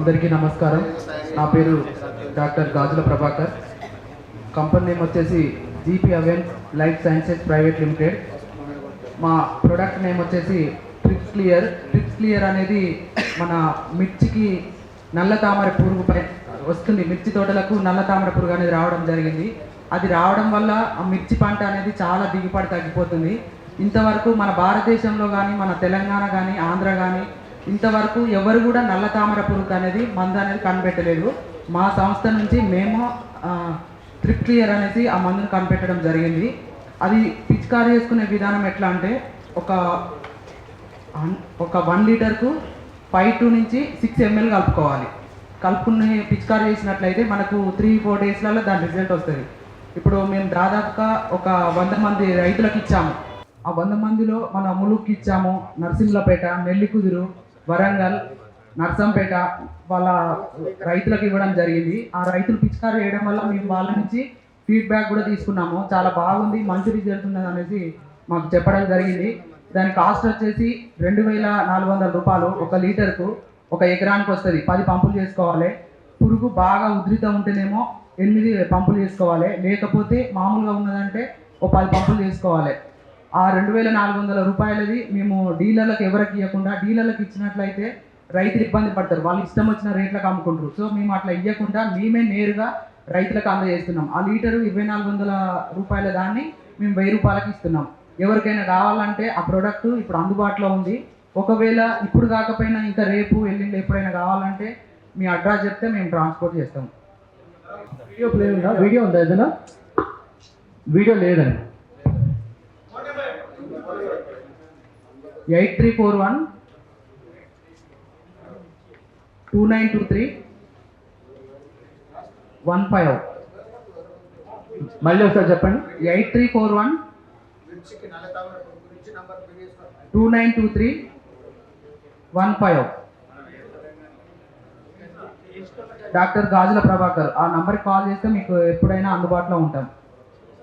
అందరికీ నమస్కారం. నా పేరు డాక్టర్ గాజుల ప్రభాకర్. కంపెనీ నేమ్ వచ్చేసి GP oven life sciences private limited. మా ప్రొడక్ట్ నేమ్ వచ్చేసి ట్రిప్స్ క్లియర్. ట్రిప్స్ క్లియర్ అనేది మన మిర్చికి నల్ల తామర పురుగుపై వస్తుంది. మిర్చి తోటలకు నల్ల తామర పురుగు అనేది రావడం జరిగింది. అది రావడం వల్ల ఆ మిర్చి పంట అనేది చాలా దిగుబడి తగ్గిపోతుంది. ఇంతవరకు మన భారతదేశంలో కానీ, మన తెలంగాణ కానీ, ఆంధ్ర కానీ ఇంతవరకు ఎవరు కూడా నల్ల తామర పురుగు అనేది మందు అనేది కనిపెట్టలేదు. మా సంస్థ నుంచి మేము ట్రిప్ క్లియర్ అనేసి ఆ మందును కనిపెట్టడం జరిగింది. అది పిచికారీ చేసుకునే విధానం ఎట్లా అంటే ఒక 1 లీటర్కు 5 నుంచి 6 ml కలుపుకోవాలి. కలుపుకుని పిచికారీ చేసినట్లయితే మనకు 3-4 డేస్లలో దాని రిజల్ట్ వస్తుంది. ఇప్పుడు మేము దాదాపుగా ఒక 100 మంది రైతులకు ఇచ్చాము. ఆ 100 మందిలో మన ములుగుకి ఇచ్చాము, నర్సింహులపేట, నెల్లికుదురు, వరంగల్, నర్సంపేట వాళ్ళ రైతులకు ఇవ్వడం జరిగింది. ఆ రైతులు పిచికారీ చేయడం వల్ల మేము వాళ్ళ నుంచి ఫీడ్బ్యాక్ కూడా తీసుకున్నాము. చాలా బాగుంది, మంచి రిజల్ట్ ఉన్నది అనేసి మాకు చెప్పడం జరిగింది. దాని కాస్ట్ వచ్చేసి 2400 రూపాయలు. 1 లీటర్కు 1 ఎకరానికి వస్తుంది. 10 పంపులు చేసుకోవాలి. పురుగు బాగా ఉధృత ఉంటేనేమో 8 పంపులు చేసుకోవాలి, లేకపోతే మామూలుగా ఉన్నదంటే 10 పంపులు చేసుకోవాలి. ఆ 2400 రూపాయలది మేము డీలర్లకు ఎవరికి ఇవ్వకుండా, డీలర్లకు ఇచ్చినట్లయితే రైతులు ఇబ్బంది పడతారు, వాళ్ళు ఇష్టం వచ్చిన రేట్లకు అమ్ముకుంటారు. సో మేము అట్లా ఇవ్వకుండా మేమే నేరుగా రైతులకు అందజేస్తున్నాం. ఆ లీటరు 2400 రూపాయల దాన్ని మేము 1000 రూపాయలకి ఇస్తున్నాం. ఎవరికైనా కావాలంటే ఆ ప్రోడక్ట్ ఇప్పుడు అందుబాటులో ఉంది. ఒకవేళ ఇప్పుడు కాకపోయినా ఇంకా రేపు ఎల్లుండి ఎప్పుడైనా కావాలంటే మీ అడ్రస్ చెప్తే మేము ట్రాన్స్పోర్ట్ చేస్తాం. వీడియో ప్లే ఉందా? వీడియో ఉందా? ఏదైనా వీడియో లేదండి. 8341 2923 15. మళ్ళీ ఒకసారి చెప్పండి. 8341 2923 15. డాక్టర్ గాజుల ప్రభాకర్. ఆ నంబర్కి కాల్ చేస్తే మీకు ఎప్పుడైనా అందుబాటులో ఉంటాం.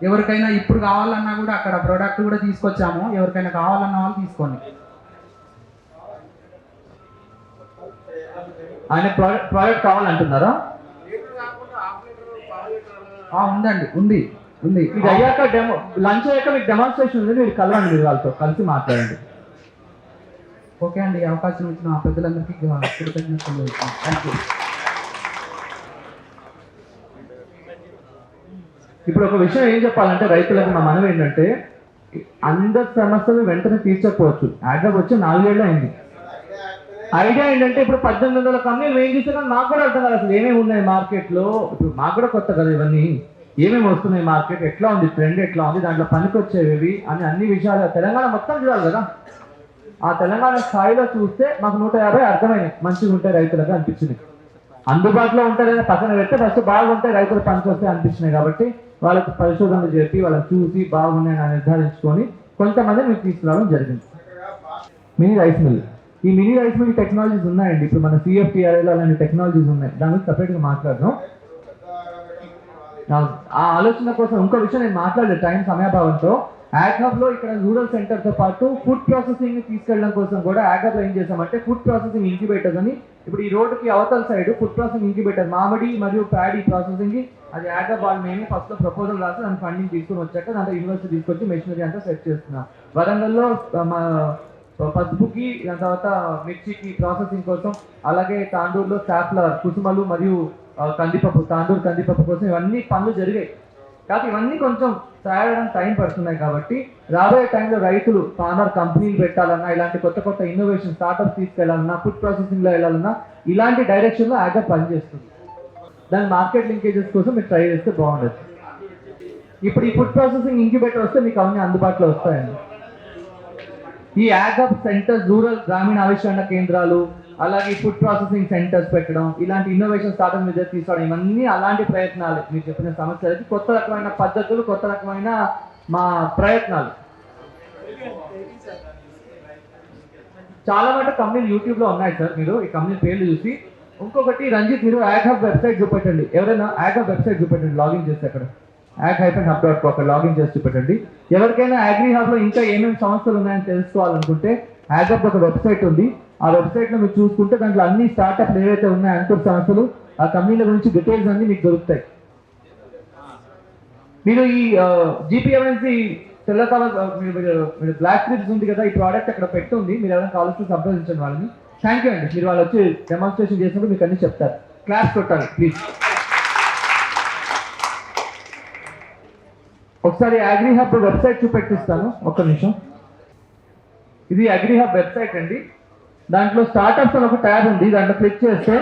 ఎవరికైనా ఇప్పుడు కావాలన్నా కూడా అక్కడ ప్రోడక్ట్ కూడా తీసుకొచ్చాము. ఎవరికైనా కావాలన్న వాళ్ళు తీసుకోండి. ఆయన ప్రోడక్ట్ కావాలంటున్నారా? ఉందండి, ఉంది. ఇది అయ్యాక డెమో, లంచ్ అయ్యాక మీకు డెమాన్స్ట్రేషన్ ఉంది. మీరు కలవండి, మీరు వాళ్ళతో కలిసి మాట్లాడండి. ఓకే అండి, అవకాశం ఇచ్చిన పెద్దలందరికీ కృతజ్ఞతలు. Thank you. ఇప్పుడు ఒక విషయం ఏం చెప్పాలంటే రైతులకు మా మనవి ఏంటంటే, అందరి సమస్యలు వెంటనే తీర్చకపోవచ్చు. యాడ్గా వచ్చి 4 ఏళ్ళు అయింది. ఐడియా ఏంటంటే ఇప్పుడు 1800 కంపెనీలు ఏం చేసినా నాకు కూడా అర్థం కాదు అసలు ఏమేమి ఉన్నాయి మార్కెట్లో. ఇప్పుడు మాకు కూడా కొత్త కదా ఇవన్నీ, ఏమేమి వస్తున్నాయి మార్కెట్, ఎట్లా ఉంది, ట్రెండ్ ఎట్లా ఉంది, దాంట్లో పనికి వచ్చేవి అని అన్ని విషయాలు తెలంగాణ మొత్తం చూడాలి కదా. ఆ తెలంగాణ స్థాయిలో చూస్తే మాకు 150 అర్థమైనాయి, మంచిగా ఉంటాయి రైతులకు అనిపించింది. అందుబాటులో ఉంటారని పక్కన పెడితే ఫస్ట్ బాగుంటాయి రైతులు పనికి వస్తే అనిపించినాయి. కాబట్టి వాళ్ళకి పరిశోధనలు చెప్పి వాళ్ళకి చూసి బాగున్నాయని నిర్ధారించుకొని కొంతమంది మీకు తీసుకురావడం జరిగింది. Mini rice mill. ఈ మినీ రైస్ మిల్ టెక్నాలజీస్ ఉన్నాయండి. ఇప్పుడు మన CFTRL అలాంటి టెక్నాలజీస్ ఉన్నాయి, దాని గురించి సపరేట్గా మాట్లాడదాం. ఆ ఆలోచన కోసం ఇంకో విషయం నేను మాట్లాడలేదు టైం సమయాభావంతో. యాగ్హబ్ లో ఇక్కడ రూరల్ సెంటర్ తో పాటు ఫుడ్ ప్రాసెసింగ్ తీసుకెళ్ళడం కోసం కూడా యాగ్హబ్ లో ఏం చేసామంటే ఫుడ్ ప్రాసెసింగ్ ఇంక్యుబేటర్స్ అని, ఇప్పుడు ఈ రోడ్డుకి అవతల సైడ్ ఫుడ్ ప్రాసెసింగ్ ఇంక్యుబేటర్ మామిడి మరియు ప్యాడీ ప్రాసెసింగ్, అది యాగ్హబ్ వాళ్ళు మేము ఫస్ట్ లో ప్రపోజల్ రాసి దాని ఫండింగ్ తీసుకుని వచ్చాక దాంట్లో యూనివర్సిటీ తీసుకొచ్చి మెషినరీ అంతా సెట్ చేస్తున్నాం. వరంగల్లో పసుపుకి, దాని తర్వాత మిర్చికి ప్రాసెసింగ్ కోసం, అలాగే తాండూరులో సాఫ్లవర్, కుసుమలు మరియు కందిపప్పు, తాండూరు కందిపప్పు కోసం ఇవన్నీ పనులు జరిగాయి. కాబట్టి ఇవన్నీ కొంచెం తయారడానికి టైం పడుతున్నాయి. కాబట్టి రాబోయే టైంలో రైతులు ఫార్మర్ కంపెనీలు పెట్టాలన్నా, ఇలాంటి కొత్త కొత్త ఇన్నోవేషన్ స్టార్ట్అప్స్ తీసుకెళ్లాలన్నా, ఫుడ్ ప్రాసెసింగ్లో వెళ్ళాలన్నా ఇలాంటి డైరెక్షన్లో యాగ్హబ్ పనిచేస్తుంది. దాని మార్కెట్ లింకేజెస్ కోసం మీరు ట్రై చేస్తే బాగుండదు. ఇప్పుడు ఈ ఫుడ్ ప్రాసెసింగ్ ఇంక్యుబేటర్ వస్తే మీకు అవన్నీ అందుబాటులో వస్తాయండి. ఈ యాగ్హబ్ సెంటర్స్, రూరల్ గ్రామీణ ఆవిష్కరణ కేంద్రాలు, అలాగే ఫుడ్ ప్రాసెసింగ్ సెంటర్స్ పెట్టడం, ఇలాంటి ఇన్నోవేషన్ స్టార్ట్అప్ మీద తీసుకోవడం, ఇవన్నీ అలాంటి ప్రయత్నాలు. మీరు చెప్పిన సమస్యలకి కొత్త రకమైన పద్ధతులు, కొత్త రకమైన మా ప్రయత్నాలు. చాలా మటుకు కంపెనీలు యూట్యూబ్లో ఉన్నాయి సార్, మీరు ఈ కంపెనీ పేర్లు చూసి. ఇంకొకటి రంజిత్, మీరు యాగ్హబ్ వెబ్సైట్ చూపెట్టండి. ఎవరైనా యాగ్హబ్ వెబ్సైట్ చూపెట్టండి, లాగిన్ చేస్తే అక్కడ ag-hub.co అక్కడ లాగిన్ చేసి చూపెట్టండి. ఎవరికైనా అగ్రి హబ్లో ఇంకా ఏమేమి సంస్థలు ఉన్నాయని తెలుసుకోవాలనుకుంటే యాగ్హబ్ ఒక వెబ్సైట్ ఉంది, ఆ వెబ్సైట్లో మీరు చూసుకుంటే దాంట్లో అన్ని స్టార్టప్లు ఏవైతే ఉన్నాయో అంకుర్ సంస్థలు ఆ కంపెనీల గురించి డీటెయిల్స్ అన్ని మీకు దొరుకుతాయి. మీరు ఈ జీపీఎంఎన్సీ తెల్ల కలర్ మీరు బ్లాక్ క్రిప్స్ ఉంది కదా, ఈ ప్రోడక్ట్ అక్కడ పెట్టుంది, మీరు ఎవరైనా కావాల్సి సంప్రదించండి వాళ్ళని. థ్యాంక్ యూ అండి, మీరు వాళ్ళు వచ్చి డెమాన్స్ట్రేషన్ చేసినప్పుడు మీకు అన్ని చెప్తారు. క్లాస్ కొట్టాలి ప్లీజ్. ఒకసారి అగ్రిహబ్ వెబ్సైట్ చూపెట్టిస్తాను, ఒక్క నిమిషం. ఇది అగ్రిహబ్ వెబ్సైట్ అండి. దాంట్లో స్టార్టప్స్ అని ఒక ట్యాబ్ ఉంది, దాంట్లో క్లిక్ చేస్తే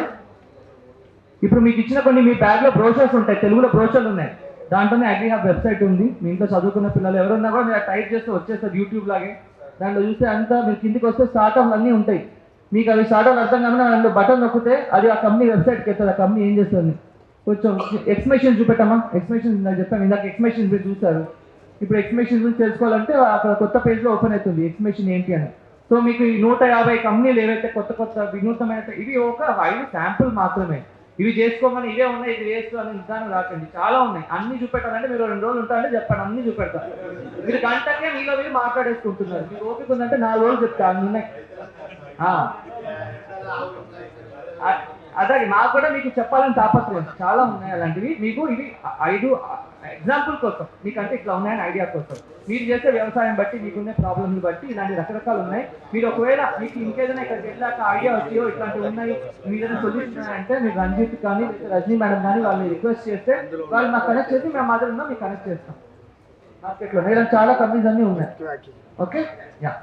ఇప్పుడు మీకు ఇచ్చిన కొన్ని మీ బ్యాగ్లో బ్రోషర్స్ ఉంటాయి, తెలుగులో బ్రోషర్లు ఉన్నాయి. దాంట్లోనే అగ్రిహబ్ వెబ్సైట్ ఉంది. మీ ఇంట్లో చదువుకున్న పిల్లలు ఎవరున్నా కూడా మీరు టైప్ చేస్తే వచ్చేస్తారు యూట్యూబ్ లాగే. దాంట్లో చూస్తే అంతా మీరు కిందికి వస్తే స్టార్టప్లు అన్నీ ఉంటాయి. మీకు అవి స్టార్టప్ అర్థం కాకుండా దాంట్లో బటన్ నొక్కితే అది ఆ కంపెనీ వెబ్సైట్కి వెళ్తుంది. ఆ కంపెనీ ఏం చేస్తుంది, కొంచెం ఎక్స్ప్లెనేషన్ చూపెట్టమ్మా. ఎక్స్ప్లెనేషన్ ఇందాక చెప్పాను, ఇందాక ఎక్స్ప్లెనేషన్ మీరు చూసారు. ఇప్పుడు ఎక్స్ప్లెనేషన్ గురించి తెలుసుకోవాలంటే అక్కడ కొత్త పేజ్లో ఓపెన్ అవుతుంది ఎక్స్ప్లెనేషన్ ఏంటి అని. సో మీకు ఈ 150 కంపెనీలు ఏవైతే కొత్త కొత్త వినూత్నమైన, ఇవి ఒక 5 శాంపుల్ మాత్రమే. ఇవి చేసుకోమని ఇవే ఉన్నాయి, ఇది వేస్ట్ అని విధానం రాకండి, చాలా ఉన్నాయి. అన్ని చూపెట్టాలంటే మీరు 2 రోజులు ఉంటారంటే చెప్పండి, అన్ని చూపెడతారు. మీరు గంటకే మీలో మీరు మాట్లాడేసుకుంటున్నారు. మీకు ఓపిక ఉందంటే 4 రోజులు చెప్తా, అన్ని ఉన్నాయి. అదే నాకు కూడా మీకు చెప్పాలని తాపత్రయం, చాలా ఉన్నాయి అలాంటివి. మీకు ఇవి 5 ఎగ్జాంపుల్ కోసం, మీకంటే ఇట్లా ఉన్నాయని ఐడియా కోసం. మీరు చేసే వ్యవసాయం బట్టి, మీకున్న ప్రాబ్లమ్ని బట్టి ఇలాంటి రకరకాలు ఉన్నాయి. మీరు ఒకవేళ మీకు ఇంకేదైనా ఇక్కడికి వెళ్ళాక ఐడియా వచ్చియో ఇట్లాంటివి ఉన్నాయి, మీరు ఏదైనా సొల్యూషన్ అంటే మీరు రంజిత్ కానీ రజనీ మేడం కానీ వాళ్ళని రిక్వెస్ట్ చేస్తే వాళ్ళు మాకు కనెక్ట్ చేసి మేము మాత్రం మీకు కనెక్ట్ చేస్తాం. మార్కెట్లో చాలా కంపెనీస్ అన్నీ ఉన్నాయి. Okay, yeah.